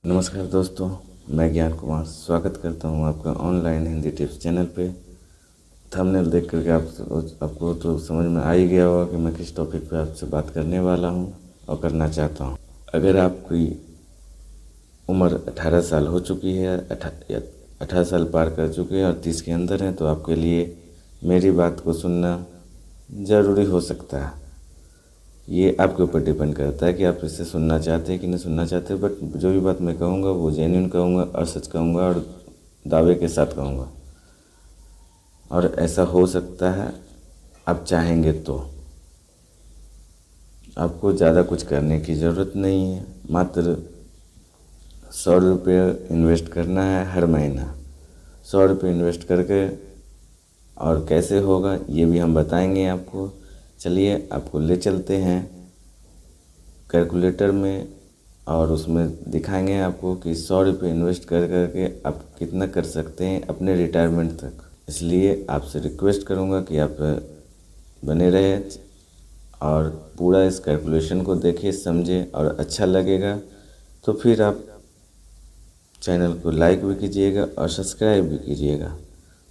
नमस्कार दोस्तों, मैं ज्ञान कुमार स्वागत करता हूं आपका ऑनलाइन हिंदी टिप्स चैनल पे। थंबनेल देख करके आपको तो समझ में आ ही गया होगा कि मैं किस टॉपिक पे आपसे बात करने वाला हूं और करना चाहता हूं। अगर आपकी उम्र 18 साल हो चुकी है या 18 साल पार कर चुके हैं और 30 के अंदर हैं, तो आपके लिए मेरी बात को सुनना ज़रूरी हो सकता है। ये आपके ऊपर डिपेंड करता है कि आप इसे सुनना चाहते हैं कि नहीं सुनना चाहते। बट जो भी बात मैं कहूँगा वो जेन्युइन कहूँगा और सच कहूँगा और दावे के साथ कहूँगा। और ऐसा हो सकता है आप चाहेंगे तो। आपको ज़्यादा कुछ करने की ज़रूरत नहीं है, मात्र 100 रुपये इन्वेस्ट करना है हर महीना। 100 रुपये इन्वेस्ट करके और कैसे होगा ये भी हम बताएंगे आपको। चलिए आपको ले चलते हैं कैलकुलेटर में और उसमें दिखाएंगे आपको कि 100 रुपये इन्वेस्ट कर करके आप कितना कर सकते हैं अपने रिटायरमेंट तक। इसलिए आपसे रिक्वेस्ट करूंगा कि आप बने रहे और पूरा इस कैलकुलेशन को देखिए, समझे, और अच्छा लगेगा तो फिर आप चैनल को लाइक भी कीजिएगा और सब्सक्राइब भी कीजिएगा।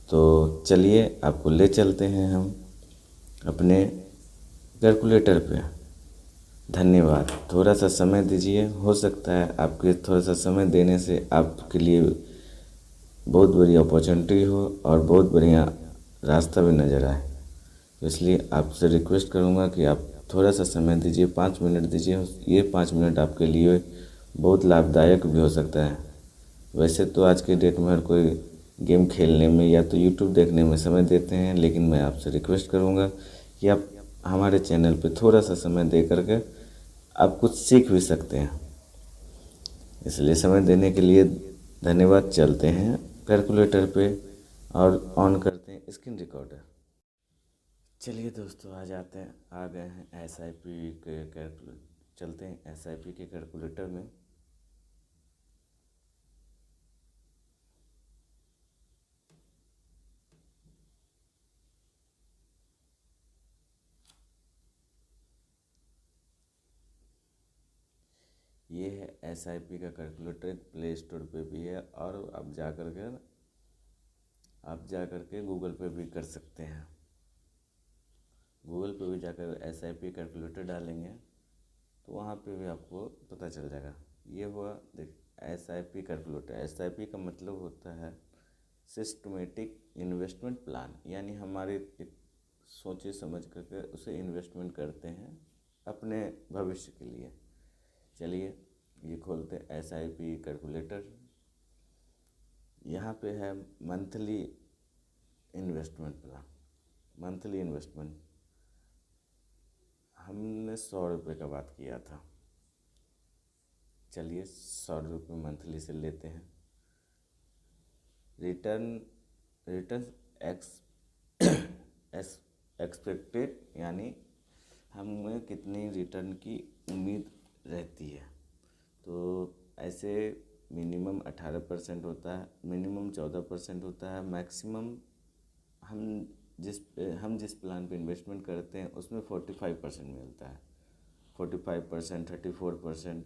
तो चलिए आपको ले चलते हैं हम अपने कैलकुलेटर पे। धन्यवाद। थोड़ा सा समय दीजिए, हो सकता है आपके थोड़ा सा समय देने से आपके लिए बहुत बड़ी अपॉर्चुनिटी हो और बहुत बढ़िया रास्ता भी नज़र आए। तो इसलिए आपसे रिक्वेस्ट करूँगा कि आप थोड़ा सा समय दीजिए, 5 मिनट दीजिए। ये 5 मिनट आपके लिए बहुत लाभदायक भी हो सकता है। वैसे तो आज के डेट में हर कोई गेम खेलने में या तो यूट्यूब देखने में समय देते हैं, लेकिन मैं आपसे रिक्वेस्ट करूँगा कि आप हमारे चैनल पे थोड़ा सा समय दे करके आप कुछ सीख भी सकते हैं। इसलिए समय देने के लिए धन्यवाद। चलते हैं कैलकुलेटर पे और ऑन करते हैं स्क्रीन रिकॉर्डर। चलिए दोस्तों, आ गए हैं एसआईपी के कैलकुलेटर। चलते हैं एसआईपी के कैलकुलेटर में। ये है एसआईपी का कैलकुलेटर, प्ले स्टोर पे भी है और आप जा कर के गूगल पे भी कर सकते हैं। गूगल पे भी जाकर एसआईपी कैलकुलेटर डालेंगे तो वहाँ पे भी आपको पता चल जाएगा। ये हुआ देख एसआईपी कैलकुलेटर। एसआईपी का मतलब होता है सिस्टमेटिक इन्वेस्टमेंट प्लान, यानी हमारे एक सोचे समझ करके उसे इन्वेस्टमेंट करते हैं अपने भविष्य के लिए। चलिए ये खोलते हैं एसआईपी कैलकुलेटर। यहाँ पे है monthly investment plan. Monthly investment हमने 100 रुपये का बात किया था। चलिए 100 रुपये मंथली से लेते हैं। रिटर्न रिटर्न एक्स एक्सपेक्टेड, यानी हमें कितनी रिटर्न की उम्मीद रहती है। तो ऐसे मिनिमम 18% होता है, मिनिमम 14% होता है, मैक्सिमम हम हम जिस प्लान पे इन्वेस्टमेंट करते हैं उसमें 45% मिलता है। 45%, 34%।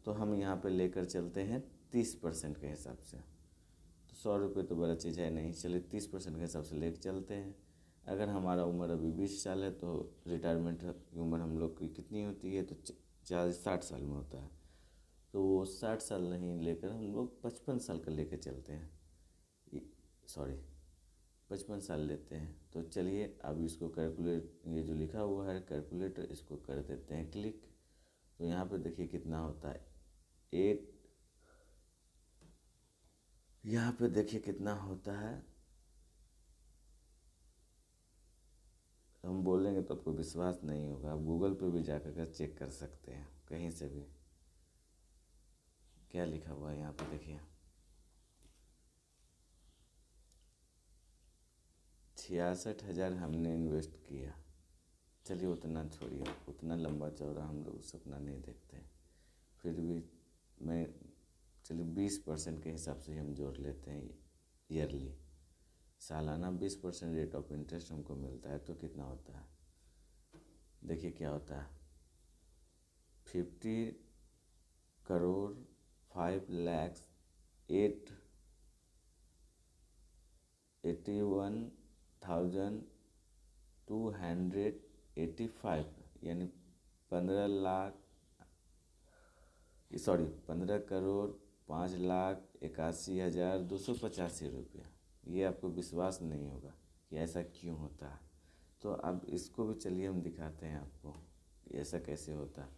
तो हम यहाँ पे लेकर चलते हैं 30% के हिसाब से। तो 100 रुपये तो बड़ा चीज़ है नहीं, चलिए 30% के हिसाब से लेकर चलते हैं। अगर हमारा उम्र अभी 20 साल है तो रिटायरमेंट की उम्र हम लोग की कितनी होती है, तो 60 साल में होता है। तो वो 60 साल नहीं लेकर हम लोग 55 साल का लेकर चलते हैं। सॉरी 55 साल लेते हैं। तो चलिए अब इसको ये जो लिखा हुआ है कैलकुलेटर, इसको कर देते हैं क्लिक। तो यहाँ पे देखिए कितना होता है 8। यहाँ पे देखिए कितना होता है। हम बोलेंगे तो आपको विश्वास नहीं होगा, आप गूगल पे भी जाकर के चेक कर सकते हैं कहीं से भी। क्या लिखा हुआ है यहाँ पे देखिए, 66,000 हमने इन्वेस्ट किया। चलिए उतना छोड़िए, उतना लंबा चौड़ा हम लोग सपना नहीं देखते। फिर भी मैं चलिए 20% के हिसाब से हम जोड़ लेते हैं ईयरली। सालाना 20% रेट ऑफ इंटरेस्ट हमको मिलता है तो कितना होता है देखिए क्या होता है, 50 करोड़ 5,81,285 यानी 15,5,81,285 ये आपको विश्वास नहीं होगा कि ऐसा क्यों होता है। तो अब इसको भी चलिए हम दिखाते हैं आपको कि ऐसा कैसे होता है।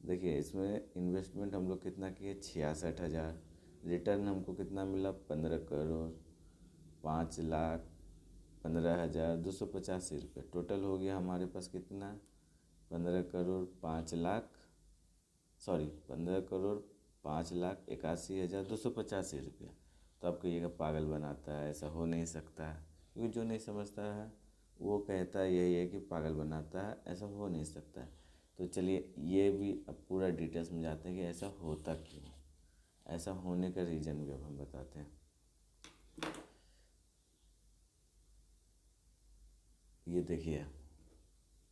देखिए इसमें इन्वेस्टमेंट हम लोग कितना किए 66,000, रिटर्न हमको कितना मिला 15,05,15,285 रुपये। टोटल हो गया हमारे पास कितना 15,05,81,285 रुपया। तो आप कहिएगा पागल बनाता है, ऐसा हो नहीं सकता है, क्योंकि जो नहीं समझता है वो कहता है यही है कि पागल बनाता है, ऐसा हो नहीं सकता है। तो चलिए ये भी अब पूरा डिटेल्स में जाते हैं कि ऐसा होता क्यों, ऐसा होने का रीज़न भी अब हम बताते हैं। ये देखिए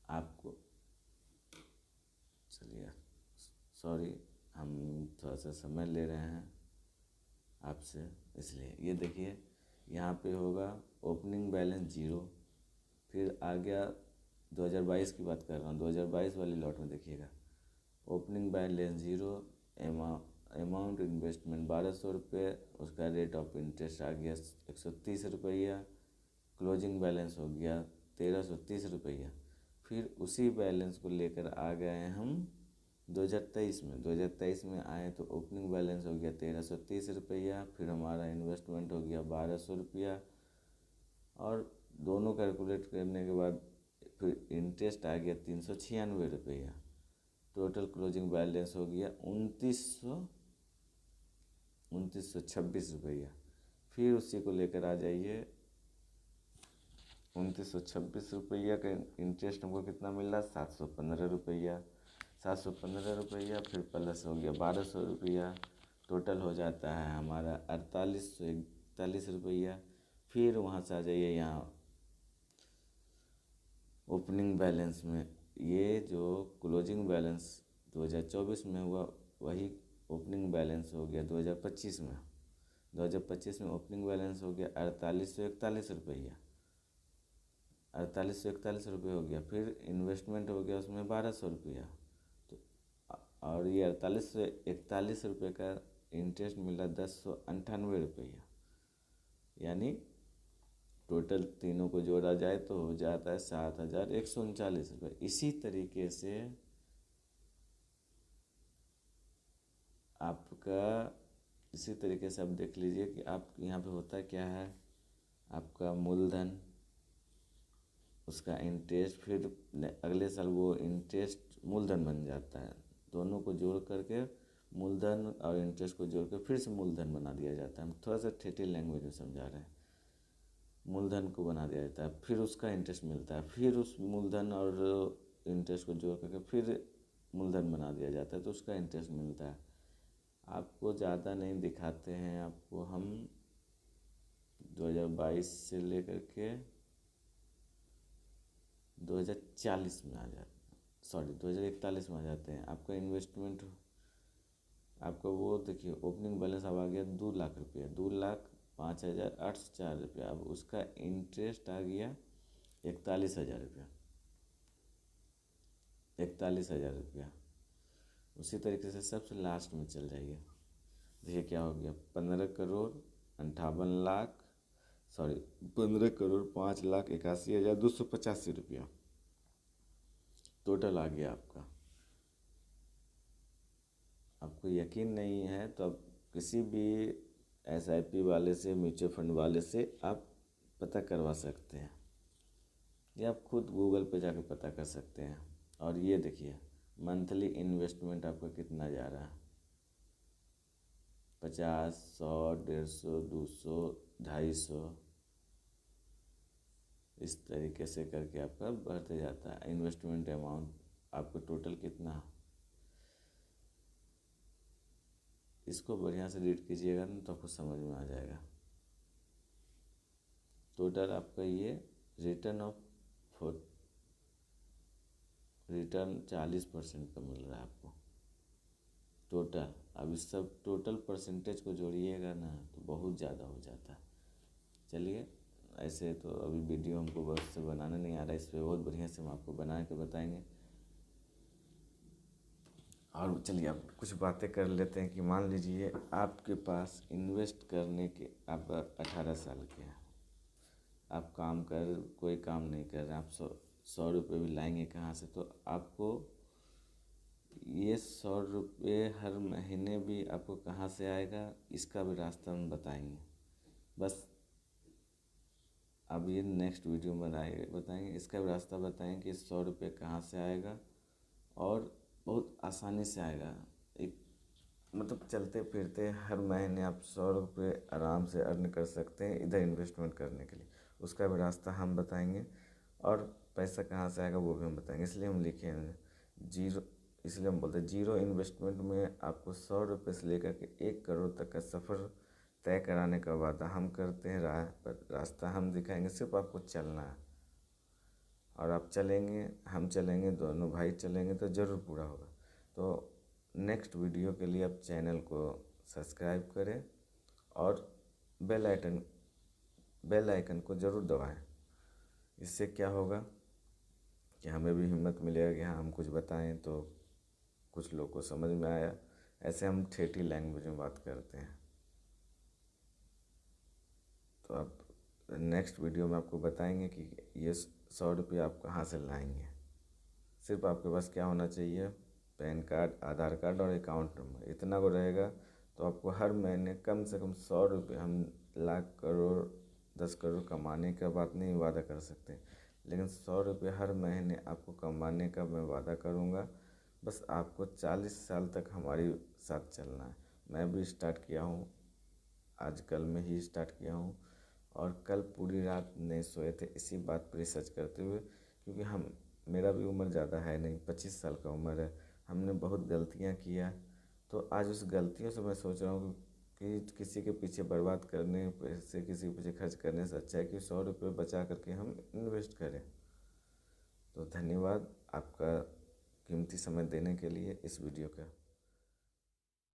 आपको, चलिए सॉरी हम थोड़ा सा समय ले रहे हैं आपसे, इसलिए ये देखिए यहाँ पे होगा ओपनिंग बैलेंस 0, फिर आ गया 2022 की बात कर रहा हूँ, 2022 वाली लॉट में देखिएगा ओपनिंग बैलेंस 0, अमाउंट इन्वेस्टमेंट 1200 रुपये, उसका रेट ऑफ इंटरेस्ट आ गया 130 रुपया, क्लोजिंग बैलेंस हो गया 1330 रुपया। फिर उसी बैलेंस को लेकर आ गए हम 2023 में आए तो ओपनिंग बैलेंस हो गया 1330 रुपया, फिर हमारा इन्वेस्टमेंट हो गया 1200 रुपया, और दोनों कैलकुलेट करने के बाद फिर इंटरेस्ट आ गया 396 रुपया। टोटल क्लोजिंग बैलेंस हो गया 2926 रुपया। फिर उसी को लेकर आ जाइए 2926 रुपया का इंटरेस्ट हमको कितना मिल रहा 715 रुपया, 715 रुपया, फिर प्लस हो गया 1200 रुपया, टोटल हो जाता है हमारा 4841 रुपया। फिर वहाँ से आ जाइए यहाँ ओपनिंग बैलेंस में, ये जो क्लोजिंग बैलेंस 2024 में हुआ वही ओपनिंग बैलेंस हो गया 2025 में। 2025 में ओपनिंग बैलेंस हो गया 4841 रुपया, 4841 रुपये हो गया। फिर इन्वेस्टमेंट हो गया उसमें 1200 रुपया, तो और ये 4841 रुपये का इंटरेस्ट मिला 1098 रुपया, यानी टोटल तीनों को जोड़ा जाए तो हो जाता है 7,139 रुपये। इसी तरीके से आप देख लीजिए कि आप यहाँ पे होता क्या है, आपका मूलधन, उसका इंटरेस्ट, फिर अगले साल वो इंटरेस्ट मूलधन बन जाता है। दोनों को जोड़ करके मूलधन और इंटरेस्ट को जोड़ कर फिर से मूलधन बना दिया जाता है। हम थोड़ा सा ठेठी लैंग्वेज में समझा रहे हैं। मूलधन को बना दिया जाता है, फिर उसका इंटरेस्ट मिलता है, फिर उस मूलधन और इंटरेस्ट को जोड़ करके फिर मूलधन बना दिया जाता है, तो उसका इंटरेस्ट मिलता है। आपको ज़्यादा नहीं दिखाते हैं, आपको हम 2022 से लेकर के 2041 में आ जाते हैं। आपका इन्वेस्टमेंट, आपका वो देखिए ओपनिंग बैलेंस अब आ गया 2 लाख रुपया, 2,05,804 रुपया। अब उसका इंटरेस्ट आ गया 41,000 रुपया, 41,000 रुपया। उसी तरीके से सबसे लास्ट में चल जाइए, देखिए क्या हो गया 15,05,81,285 रुपया टोटल आ गया आपका। आपको यकीन नहीं है तो आप किसी भी SIP वाले से, म्यूचुअल फंड वाले से आप पता करवा सकते हैं, या आप खुद गूगल पे जाकर पता कर सकते हैं। और ये देखिए मंथली इन्वेस्टमेंट आपका कितना जा रहा है, 50, 100, 150, 200, 250, इस तरीके से करके आपका बढ़ते जाता है इन्वेस्टमेंट अमाउंट। आपको टोटल कितना, इसको बढ़िया से रीड कीजिएगा ना तो आपको समझ में आ जाएगा। टोटल आपका ये रिटर्न 40% का मिल रहा है आपको टोटल। अब इस सब टोटल परसेंटेज को जोड़िएगा ना तो बहुत ज़्यादा हो जाता है। चलिए, ऐसे तो अभी वीडियो हमको बहुत से बनाना नहीं आ रहा है, इस पर बहुत बढ़िया से हम आपको बना के बताएंगे। और चलिए अब कुछ बातें कर लेते हैं कि मान लीजिए आपके पास इन्वेस्ट करने के, आप 18 साल के हैं, आप कोई काम नहीं कर रहे, आप 100 रुपये भी लाएंगे कहाँ से? तो आपको ये 100 रुपये हर महीने भी आपको कहाँ से आएगा, इसका भी रास्ता हम बताएंगे। बस अब ये नेक्स्ट वीडियो में बताएंगे, इसका भी रास्ता बताएंगे कि 100 रुपये कहाँ से आएगा, और बहुत आसानी से आएगा। एक मतलब चलते फिरते हर महीने आप 100 रुपये आराम से अर्न कर सकते हैं इधर इन्वेस्टमेंट करने के लिए, उसका भी रास्ता हम बताएंगे। और पैसा कहाँ से आएगा वो भी हम बताएंगे। इसलिए हम लिखे हैं जीरो, इसलिए हम बोलते हैं जीरो इन्वेस्टमेंट में आपको 100 रुपये से लेकर के 1 करोड़ तक का सफ़र तय कराने का वादा हम करते हैं। रास्ता हम दिखाएंगे, सिर्फ आपको चलना है। और आप चलेंगे, हम चलेंगे, दोनों भाई चलेंगे तो ज़रूर पूरा होगा। तो नेक्स्ट वीडियो के लिए आप चैनल को सब्सक्राइब करें और बेल आइकन को ज़रूर दबाएं। इससे क्या होगा कि हमें भी हिम्मत मिलेगा कि हाँ हम कुछ बताएं तो कुछ लोग को समझ में आया। ऐसे हम ठेठी लैंग्वेज में बात करते हैं। तो अब नेक्स्ट वीडियो में आपको बताएंगे कि ये 100 रुपये आप कहाँ से लाएंगे। सिर्फ आपके पास क्या होना चाहिए, पैन कार्ड, आधार कार्ड और अकाउंट नंबर, इतना को रहेगा तो आपको हर महीने कम से कम 100 रुपये, हम लाख करोड़ 10 करोड़ कमाने का बात नहीं वादा कर सकते, लेकिन 100 रुपये हर महीने आपको कमाने का मैं वादा करूँगा। बस आपको 40 साल तक हमारे साथ चलना है। मैं भी स्टार्ट किया हूँ, आज कल में ही स्टार्ट किया हूँ, और कल पूरी रात नहीं सोए थे इसी बात पर रिसर्च करते हुए, क्योंकि मेरा भी उम्र ज़्यादा है नहीं, 25 साल का उम्र है। हमने बहुत गलतियाँ किया, तो आज उस गलतियों से मैं सोच रहा हूँ कि किसी के पीछे बर्बाद करने पैसे, किसी के पीछे खर्च करने से अच्छा है कि 100 रुपये बचा करके हम इन्वेस्ट करें। तो धन्यवाद आपका कीमती समय देने के लिए इस वीडियो का।